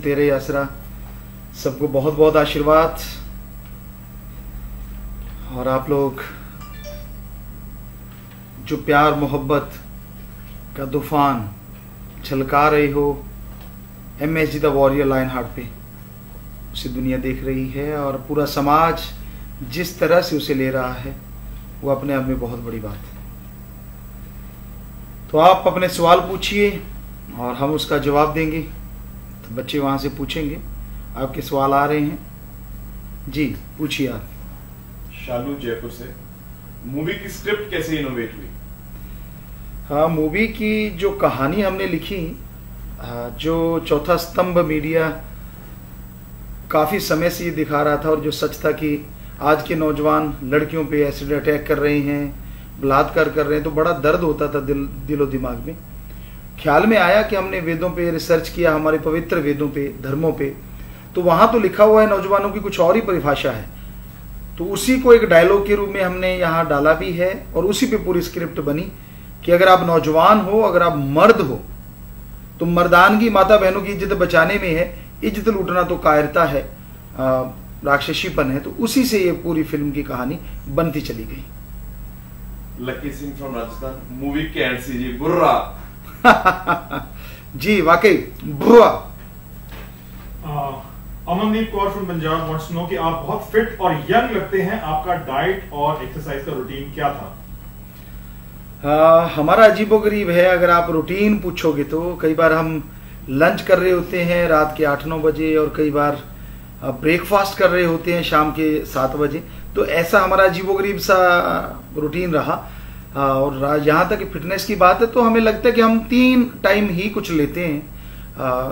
तेरे ही आसरा। सबको बहुत बहुत आशीर्वाद। और आप लोग जो प्यार मोहब्बत का तूफान छलका रहे हो MSG the warrior lion heart पे, उसे दुनिया देख रही है और पूरा समाज जिस तरह से उसे ले रहा है वो अपने आप में बहुत बड़ी बात है। तो आप अपने सवाल पूछिए और हम उसका जवाब देंगे। तो बच्चे वहाँ से पूछेंगे। आपके सवाल आ रहे हैं जी, पूछिए आप। शालू जयपुर से, मूवी की स्क्रिप्ट कैसे इनोवेट हुई? हाँ, मूवी की जो कहानी हमने लिखी, जो चौथा स्तंभ मीडिया काफ़ी समय से ये दिखा रहा था और जो सच था कि आज के नौजवान लड़कियों पे एसिड अटैक कर रहे हैं, बलात्कार कर रहे हैं, तो बड़ा दर्द होता था दिलो दिमाग में। ख्याल में आया कि हमने वेदों पे रिसर्च किया, हमारे पवित्र वेदों पे, धर्मों पे, तो वहाँ तो लिखा हुआ है नौजवानों की कुछ और ही परिभाषा है। तो उसी को एक डायलॉग के रूप में हमने यहाँ डाला भी है और उसी पे पूरी स्क्रिप्ट बनी कि अगर आप नौजवान हो, अगर आप मर्द हो, तो मर्दानगी माता बहनों की इज्जत बचाने में है, इज्जत लूटना तो कायरता है, राक्षसीपन है। तो उसी से ये पूरी फिल्म की कहानी बनती चली गई। लकी सिंह फ्रॉम राजस्थान, मूवी के एंड से जी बुर्रा। जी वाकई बुर्रा। Amandeep Kaur from Punjab wants to know कि आप बहुत फिट और यंग लगते हैं, आपका डाइट और एक्सरसाइज का रूटीन क्या था? हमारा अजीबोगरीब है। अगर आप रूटीन पूछोगे तो कई बार हम लंच कर रहे होते हैं रात के 8-9 बजे और कई बार ब्रेकफास्ट कर रहे होते हैं शाम के 7 बजे। तो ऐसा हमारा अजीबोगरीब सा रूटीन रहा। और यहाँ तक फिटनेस की बात है तो हमें लगता है कि हम 3 टाइम ही कुछ लेते हैं,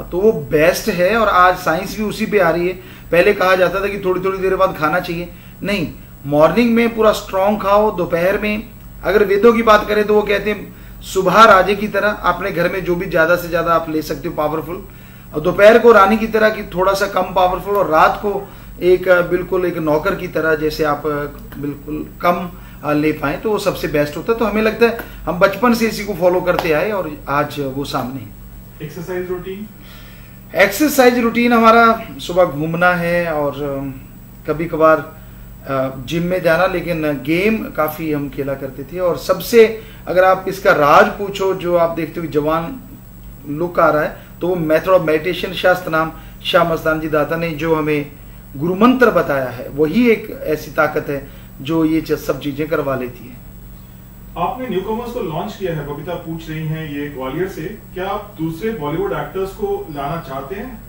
तो वो बेस्ट है। और आज साइंस भी उसी पे आ रही है। पहले कहा जाता था कि थोड़ी थोड़ी देर बाद खाना चाहिए, नहीं, मॉर्निंग में पूरा स्ट्रांग खाओ। दोपहर में अगर वेदों की बात करें तो वो कहते हैं सुबह राजे की तरह अपने घर में जो भी ज्यादा से ज्यादा आप ले सकते हो पावरफुल, और दोपहर को रानी की तरह कि थोड़ा सा कम पावरफुल, और रात को एक बिल्कुल एक नौकर की तरह जैसे आप बिल्कुल कम ले पाए, तो वो सबसे बेस्ट होता है। तो हमें लगता है हम बचपन से इसी को फॉलो करते आए और आज वो सामने है। Exercise routine? एक्सरसाइज रूटीन हमारा सुबह घूमना है और कभी कभार जिम में जाना, लेकिन गेम काफ़ी हम खेला करते थे। और सबसे अगर आप इसका राज पूछो, जो आप देखते हो जवान लुक आ रहा है, तो वो मेथड ऑफ मेडिटेशन, शास्त्र नाम शाह मस्तान जी दाता ने जो हमें गुरु मंत्र बताया है, वही एक ऐसी ताकत है जो ये सब चीजें करवा लेती है। आपने न्यू कमर्स को लॉन्च किया है, बबीता पूछ रही हैं ये ग्वालियर से, क्या आप दूसरे बॉलीवुड एक्टर्स को लाना चाहते हैं?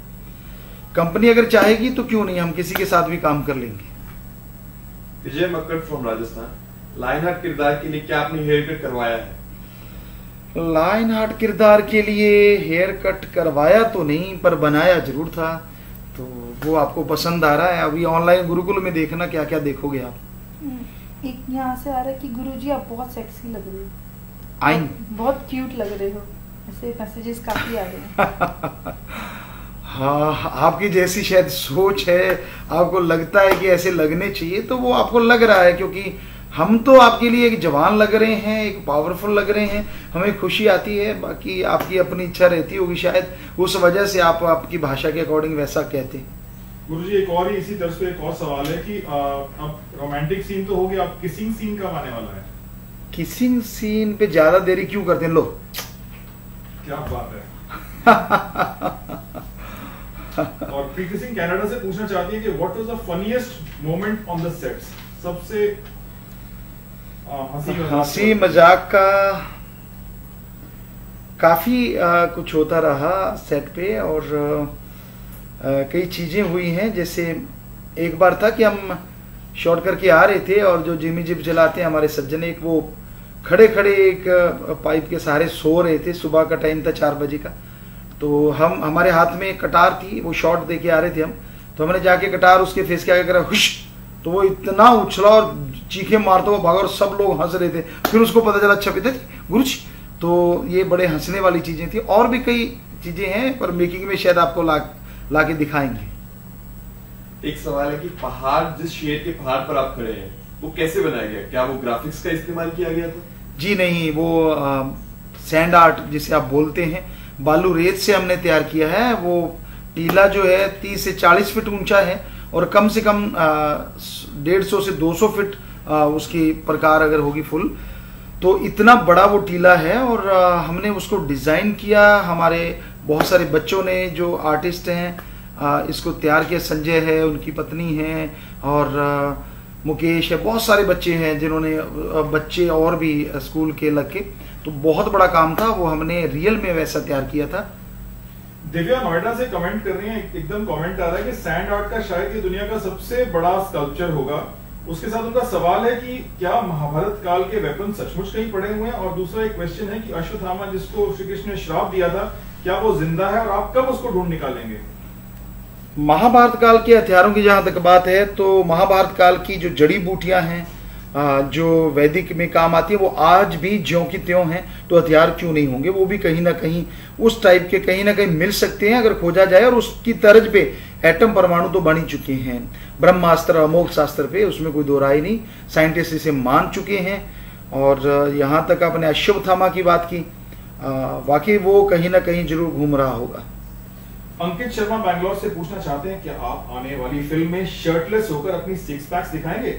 कंपनी अगर चाहेगी तो क्यों नहीं, हम किसी के साथ भी काम कर लेंगे। Vijay Makkar from Rajasthan, line heart किरदार के लिए क्या आपने हेयर कट करवाया है? लाइन हार्ट किरदार के लिए हेयर कट करवाया तो नहीं, पर बनाया जरूर था, तो वो आपको पसंद आ रहा है। अभी ऑनलाइन गुरुकुल में देखना क्या क्या देखोगे आप। एक यहाँ से आ रहा है कि गुरुजी आप बहुत सेक्सी लग रहे हो, आइन बहुत क्यूट लग रहे हो, ऐसे मैसेजेस काफी आ रहे हैं। हाँ, आपकी जैसी शायद सोच है, आपको लगता है कि ऐसे लगने चाहिए, तो वो आपको लग रहा है, क्योंकि हम तो आपके लिए एक जवान लग रहे हैं, एक पावरफुल लग रहे हैं, हमें खुशी आती है। बाकी आपकी अपनी इच्छा रहती होगी, शायद उस वजह से आप आपकी भाषा के अकॉर्डिंग वैसा कहते हैं। गुरुजी एक और ही इसी तरह से एक और सवाल है कि अब रोमांटिक सीन तो हो गया, अब किसिंग सीन कब आने वाला है? किसिंग सीन पे ज्यादा देरी क्यों करते हैं लोग? क्या बात है। और प्रीति सिंह कनाडा से पूछना चाहती है कि what was the funniest moment on the sets? सबसे हंसी मजाक का काफी कुछ होता रहा सेट पे, और कई चीजें हुई हैं। जैसे एक बार था कि हम शॉट करके आ रहे थे और जो जिमी जिप चलाते हैं हमारे सज्जन, एक वो खड़े खड़े एक पाइप के सहारे सो रहे थे। सुबह का टाइम था 4 बजे का, तो हम हमारे हाथ में एक कटार थी, वो शॉट दे के आ रहे थे हम, तो हमने जाके कटार उसके फेस के आगे करा, हुश, तो वो इतना उछला और चीखे मारता हुआ भागा और सब लोग हंस रहे थे। फिर उसको पता चला अच्छा पिता गुरुजी। तो ये बड़े हंसने वाली चीजें थी। और भी कई चीजें हैं, पर मेकिंग में शायद आपको ला के दिखाएंगे। एक सवाल है कि पहाड़, जिस शेर के पहाड़ पर आप खड़े हैं, वो कैसे बनाया गया? क्या वो ग्राफिक्स का इस्तेमाल किया गया था? जी नहीं, वो सैंड आर्ट जिसे आप बोलते हैं, बालू रेत से हमने तैयार किया है। वो टीला जो है 30 से 40 फीट ऊंचा है और कम से कम 150 से 200 फीट उसकी प्रकार अगर होगी फुल, तो इतना बड़ा वो टीला है। और हमने उसको डिज़ाइन किया, हमारे बहुत सारे बच्चों ने जो आर्टिस्ट हैं इसको तैयार किया। संजय है, उनकी पत्नी है, और मुकेश है, बहुत सारे बच्चे हैं जिन्होंने, बच्चे और भी स्कूल के लग के, तो बहुत बड़ा काम था वो, हमने रियल में वैसा तैयार किया था। दिव्या नोएडा से कमेंट कर रही हैं, एकदम कमेंट आ रहा है कि सैंड आर्ट का शायद ये दुनिया का सबसे बड़ा स्कल्पचर होगा। उसके साथ उनका सवाल है कि क्या महाभारत काल के वेपन सचमुच कहीं पड़े हुए हैं, और दूसरा एक क्वेश्चन है कि अश्वत्थामा जिसको श्री कृष्ण ने श्राप दिया था, क्या वो जिंदा है और आप कब उसको ढूंढ निकालेंगे? महाभारत काल के हथियारों की जहां तक बात है, तो महाभारत काल की जो जड़ी बूटियां हैं जो वैदिक में काम आती है, वो आज भी ज्यों की त्यों हैं। तो हथियार क्यों नहीं होंगे, वो भी कहीं ना कहीं उस टाइप के कहीं ना कहीं मिल सकते हैं अगर खोजा जाए। और उसकी तर्ज पे एटम परमाणु तो बन ही चुके हैं, ब्रह्मास्त्र अमोघ शास्त्र पे, उसमें कोई दो राय नहीं, साइंटिस्ट इसे मान चुके हैं। और यहाँ तक आपने अश्वत्थामा की बात की, वाकई वो कहीं ना कहीं जरूर घूम रहा होगा। अंकित शर्मा बैंगलोर से पूछना चाहते हैं, क्या आप आने वाली फिल्म में शर्टलेस होकर अपनी सिक्स पैक्स दिखाएंगे?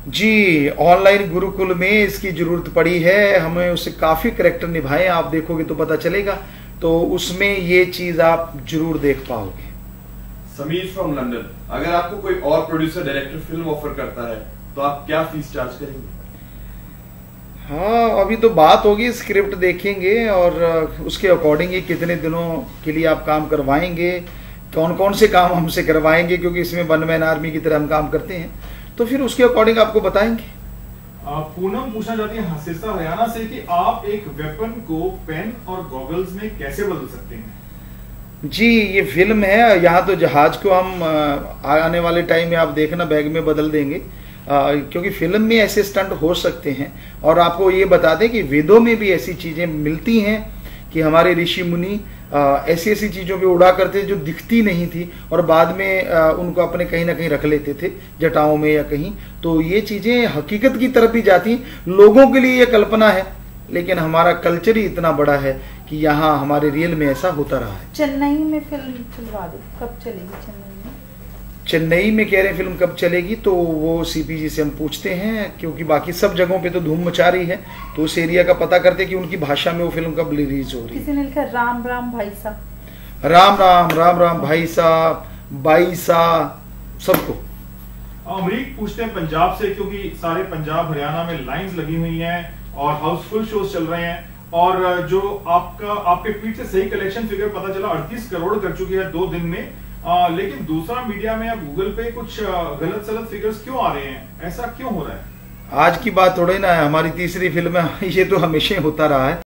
जी, ऑनलाइन गुरुकुल में इसकी जरूरत पड़ी है, हमें उससे काफी कैरेक्टर निभाए, आप देखोगे तो पता चलेगा, तो उसमें ये चीज आप जरूर देख पाओगे। समीर फ्रॉम लंदन, अगर आपको कोई और प्रोड्यूसर डायरेक्टर फिल्म ऑफर करता है तो आप क्या फीस चार्ज करेंगे? हाँ, अभी तो बात होगी, स्क्रिप्ट देखेंगे और उसके अकॉर्डिंग ही कितने दिनों के लिए आप काम करवाएंगे, कौन कौन से काम हमसे करवाएंगे, क्योंकि इसमें वन मैन आर्मी की तरह हम काम करते हैं, तो फिर उसके अकॉर्डिंग आपको बताएंगे। पूनम पूछना चाहती है सिरसा हरियाणा से कि आप एक वेपन को पेन और गॉगल्स में कैसे बदल सकते हैं? जी, ये फिल्म है, यहाँ तो जहाज को हम आने वाले टाइम में आप देखना बैग में बदल देंगे, क्योंकि फिल्म में ऐसे स्टंट हो सकते हैं। और आपको ये बता दें कि वेदों में भी ऐसी चीजें मिलती हैं कि हमारे ऋषि मुनि ऐसी ऐसी चीजों पे उड़ा करते जो दिखती नहीं थी, और बाद में उनको अपने कहीं ना कहीं रख लेते थे जटाओं में या कहीं। तो ये चीजें हकीकत की तरफ भी जाती, लोगों के लिए ये कल्पना है, लेकिन हमारा कल्चर ही इतना बड़ा है कि यहाँ हमारे रियल में ऐसा होता रहा है। चेन्नई में फिल्म चलवा दो, कब चलेगी चेन्नई में? चेन्नई में कह रहे हैं फिल्म कब चलेगी, तो वो सीपीजी से हम पूछते हैं, क्योंकि बाकी सब जगहों पे तो धूम मचा रही है, तो उस एरिया का पता करते हैं कि उनकी भाषा में वो फिल्म कब रिलीज हो रही है। किसी ने लिखा राम राम भाई साहब, राम राम राम राम भाई साहब, बाई साहब, सबको। अमरीक पूछते हैं पंजाब से, क्योंकि सारे पंजाब हरियाणा में लाइंस लगी हुई हैं और हाउसफुल शोज चल रहे हैं, और जो आपके ट्वीट से सही कलेक्शन फिगर पता चला 38 करोड़ कर चुकी है 2 दिन में, लेकिन दूसरा मीडिया में या गूगल पे कुछ गलत सलत फिगर्स क्यों आ रहे हैं, ऐसा क्यों हो रहा है? आज की बात थोड़ी ना है, हमारी तीसरी फिल्म है, ये तो हमेशा होता रहा है।